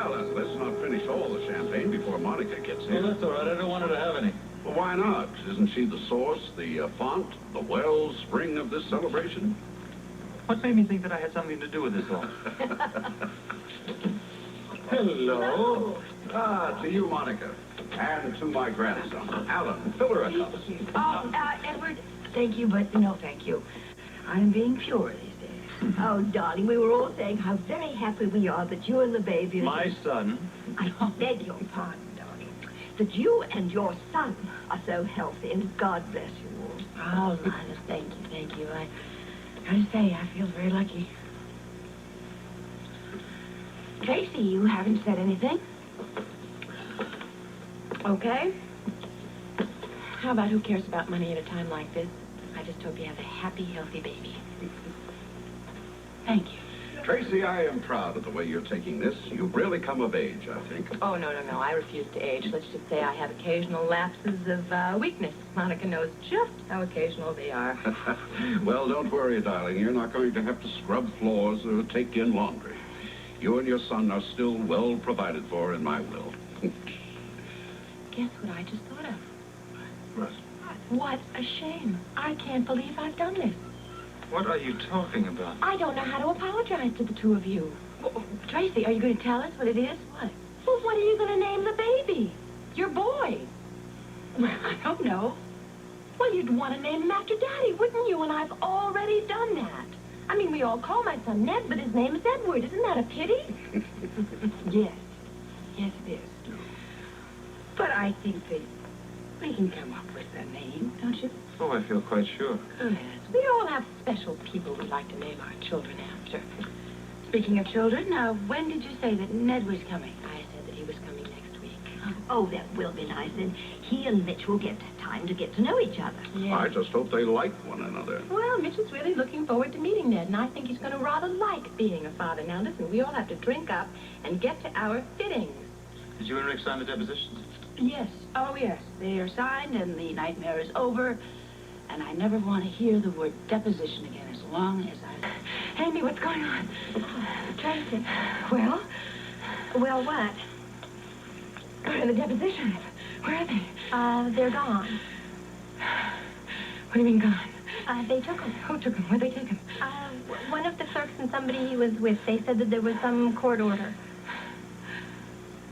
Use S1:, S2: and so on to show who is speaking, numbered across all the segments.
S1: Alan, let's not finish all the champagne before Monica gets here.
S2: Well, that's all right. I don't want her to have any.
S1: Well, why not? Isn't she the source, the font, the wellspring of this celebration?
S2: What made me think that I had something to do with this all? Hello.
S1: Ah, to you, Monica. And to my grandson. Alan, fill her a cup.
S3: Oh, Edward, thank you, but no thank you. I'm being pure these days. Oh, darling, we were all saying how very happy we are that you and the baby...
S2: My son.
S3: I beg your pardon, darling. That you and your son are so healthy, and God bless you all. Oh, Linus, thank you. I gotta say, I feel very lucky. Tracy, you haven't said anything. Okay. How about who cares about money at a time like this? I just hope you have a happy, healthy baby. Thank you.
S1: Tracy, I am proud of the way you're taking this. You've really come of age, I think.
S3: Oh, no. I refuse to age. Let's just say I have occasional lapses of weakness. Monica knows just how occasional they are.
S1: Well, don't worry, darling. You're not going to have to scrub floors or take in laundry. You and your son are still well provided for in my will.
S3: Guess what I just thought of?
S1: What?
S3: What a shame. I can't believe I've done this.
S2: What are you talking about?
S3: I don't know how to apologize to the two of you. Well, Tracy, are you going to tell us what it is? What? Well, what are you going to name the baby? Your boy. Well, I don't know. Well, you'd want to name him after Daddy, wouldn't you? And I've already done that. I mean, we all call my son Ned, but his name is Edward. Isn't that a pity? Yes. Yes, it is. But I think that we can come up with a name, don't you?
S2: Oh, I feel quite sure.
S3: Yes. We all have special people we'd like to name our children after. Speaking of children, when did you say that Ned was coming? I said that he was coming next week. Oh, that will be nice. And he and Mitch will get time to get to know each other. Yeah.
S1: I just hope they like one another.
S3: Well, Mitch is really looking forward to meeting Ned, and I think he's going to rather like being a father. Now, listen, we all have to drink up and get to our fittings.
S2: Did you and Rick sign the depositions?
S3: Yes. Oh, yes. They are signed, and the nightmare is over. And I never want to hear the word deposition again as long as I... Amy, what's going on? Tracy. Well? Well, what? Where are the depositions? Where are they? They're gone. What do you mean gone? They took them. Who took them? Where'd they take them? One of the clerks and somebody he was with, they said that there was some court order.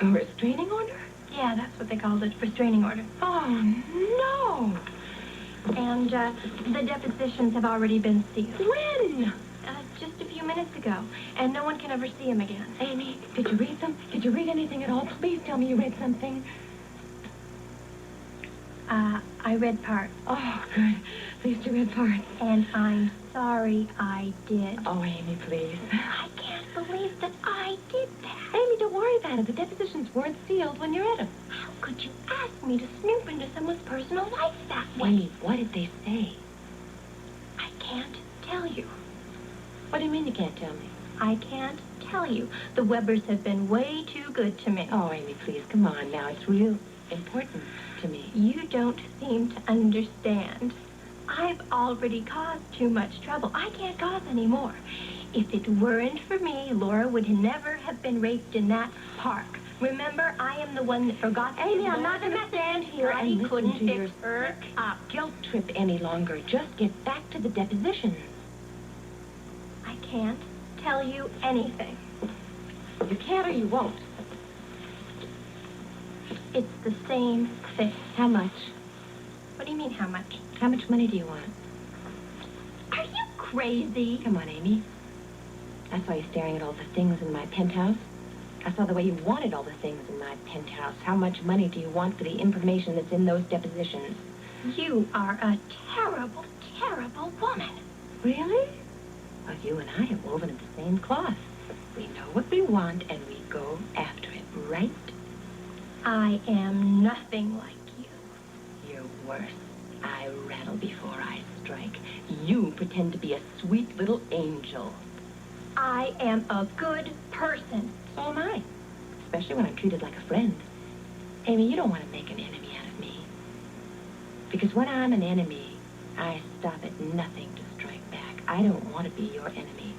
S3: A restraining order? Yeah, that's what they called it, restraining order. Oh, no! And the depositions have already been sealed. When? Just a few minutes ago. And no one can ever see him again. Amy, did you read them? Did you read anything at all? Please tell me you read something. I read parts. Oh, good. At least you read parts. And I'm sorry I did. Oh, Amy, please. I can't believe that I did that. Amy, don't worry about it. The depositions weren't sealed when you're at them. How could you ask me to snoop into someone's personal life that way? Amy, what did they say? I can't tell you. What do you mean you can't tell me? I can't tell you. The Webbers have been way too good to me. Oh, Amy, please, come on now. It's real important to me. You don't seem to understand. I've already caused too much trouble. I can't cause any more. If it weren't for me, Laura would never have been raped in that park. Remember, I am the one that forgot. Amy, I'm not going to stand here and listen to your guilt trip any longer. Just get back to the deposition. I can't tell you anything. You can't or you won't. It's the same thing. How much? What do you mean, how much? How much money do you want? Are you crazy? Come on, Amy. I saw you staring at all the things in my penthouse. I saw the way you wanted all the things in my penthouse. How much money do you want for the information that's in those depositions? You are a terrible, terrible woman. Really? Well, you and I are woven of the same cloth. We know what we want, and we go after it, right? I am nothing like you. You're worse. I rattle before I strike. You pretend to be a sweet little angel. I am a good person. So am I. Especially when I'm treated like a friend. Amy, you don't want to make an enemy out of me. Because when I'm an enemy, I stop at nothing to strike back. I don't want to be your enemy.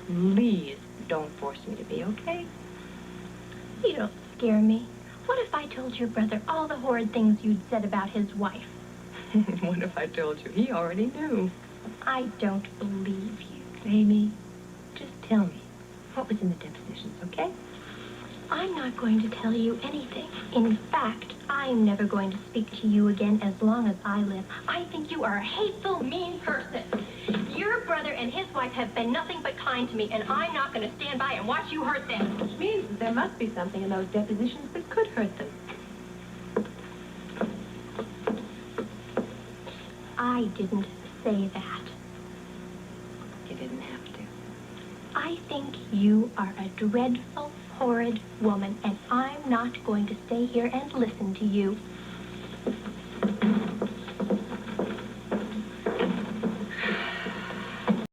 S3: Please don't force me to be, okay? You don't scare me. What if I told your brother all the horrid things you'd said about his wife?
S4: What if I told you? He already knew.
S3: I don't believe you.
S4: Amy, just tell me what was in the depositions, okay?
S3: I'm not going to tell you anything. In fact, I'm never going to speak to you again as long as I live. I think you are a hateful, mean person. Your brother and his wife have been nothing but kind to me, and I'm not going to stand by and watch you hurt them.
S4: Which means that there must be something in those depositions that could hurt them.
S3: I didn't say that.
S4: You didn't have to.
S3: I think you are a dreadful, horrid woman, and I'm not going to stay here and listen to you.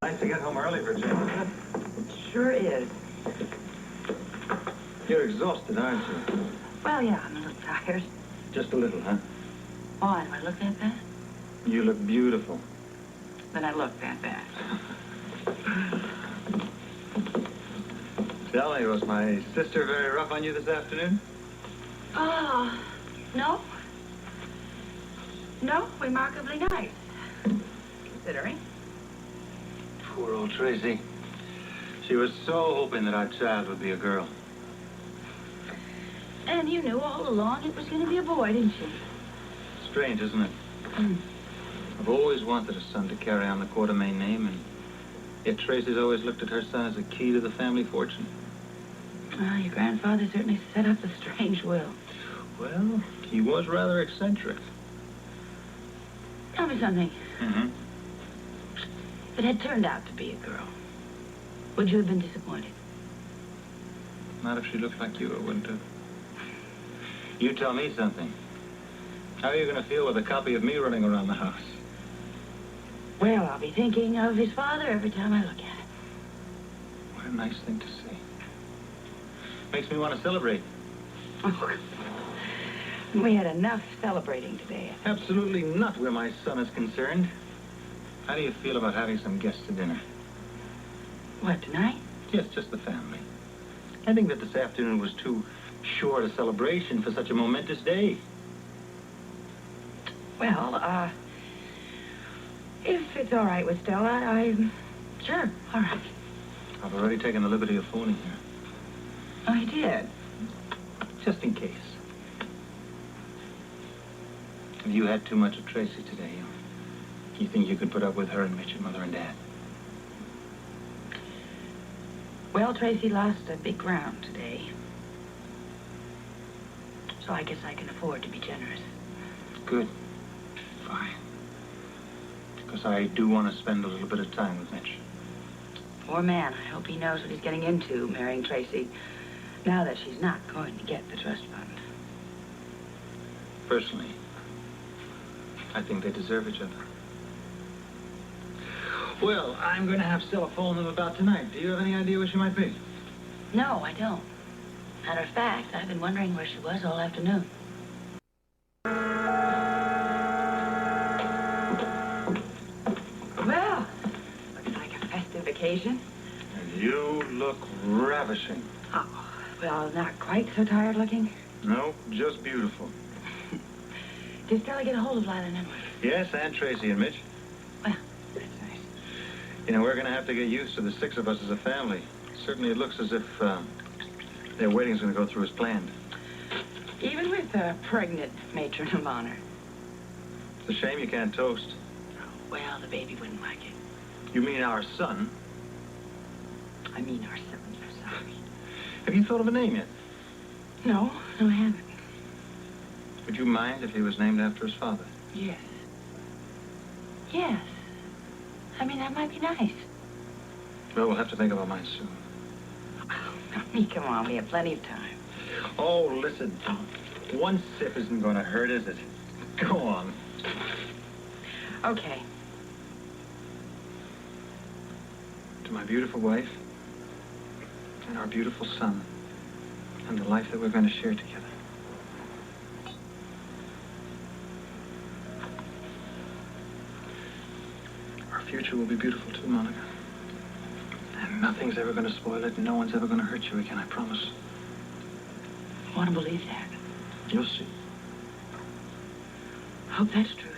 S2: Nice to get home early for a change, isn't it?
S4: Sure is.
S2: You're exhausted, aren't you?
S4: Well, yeah, I'm a little tired.
S2: Just a little, huh?
S4: Why, do I look that bad?
S2: You look beautiful.
S4: Then I look that bad.
S2: Tell me, was my sister very rough on you this afternoon?
S4: Oh, no. No, remarkably nice. Considering.
S2: Poor old Tracy. She was so hoping that our child would be a girl.
S4: And you knew all along it was going to be a boy, didn't you?
S2: Strange, isn't it? I've always wanted a son to carry on the Quartermain name, and yet Tracy's always looked at her son as a key to the family fortune.
S4: Well, your grandfather certainly set up a strange will.
S2: Well, he was rather eccentric.
S4: Tell me something.
S2: Mm-hmm.
S4: If it had turned out to be a girl, would you have been disappointed?
S2: Not if she looked like you, I wouldn't have. You tell me something. How are you going to feel with a copy of me running around the house?
S4: Well, I'll be thinking of his father every time I look at it.
S2: What a nice thing to say. Makes me want to celebrate.
S4: Oh, we had enough celebrating today.
S2: Absolutely not where my son is concerned. How do you feel about having some guests to dinner?
S4: What, tonight?
S2: Yes, just the family. I think that this afternoon was too short a celebration for such a momentous day.
S4: Well, if it's all right with Stella, I'm... Sure, all right.
S2: I've already taken the liberty of phoning her.
S4: I did.
S2: Just in case. Have you had too much of Tracy today? You think you could put up with her and Mitch and Mother and Dad?
S4: Well, Tracy lost a big round today. So I guess I can afford to be generous.
S2: Good. Fine. Because I do want to spend a little bit of time with Mitch.
S4: Poor man. I hope he knows what he's getting into, marrying Tracy, now that she's not going to get the trust fund.
S2: Personally, I think they deserve each other. Well, I'm going to have Stella phone them about tonight. Do you have any idea where she might be?
S4: No, I don't. Matter of fact, I've been wondering where she was all afternoon. Well, looks like a festive occasion.
S2: And you look ravishing.
S4: Oh, well, not quite so tired looking.
S2: No, just beautiful.
S4: Did Stella get a hold of Lila and Emily?
S2: Yes, and Tracy and Mitch.
S4: Well, that's nice.
S2: You know, we're going to have to get used to the six of us as a family. Certainly it looks as if their wedding's going to go through as planned.
S4: Even with a pregnant matron of honor.
S2: It's a shame you can't toast.
S4: Well, the baby wouldn't like it.
S2: You mean our son?
S4: I mean our son, I'm sorry.
S2: Have you thought of a name yet?
S4: No, I haven't.
S2: Would you mind if he was named after his father?
S4: Yes. Yes. I mean, that might be nice.
S2: Well, we'll have to think about mine soon.
S4: Oh, come on, we have plenty of time.
S2: Oh, listen. One sip isn't going to hurt, is it? Go on.
S4: Okay.
S2: To my beautiful wife, and our beautiful son, and the life that we're going to share together. Our future will be beautiful too, Monica. And nothing's ever going to spoil it, and no one's ever going to hurt you again, I promise.
S4: want to believe that.
S2: You'll see.
S4: Hope that's true.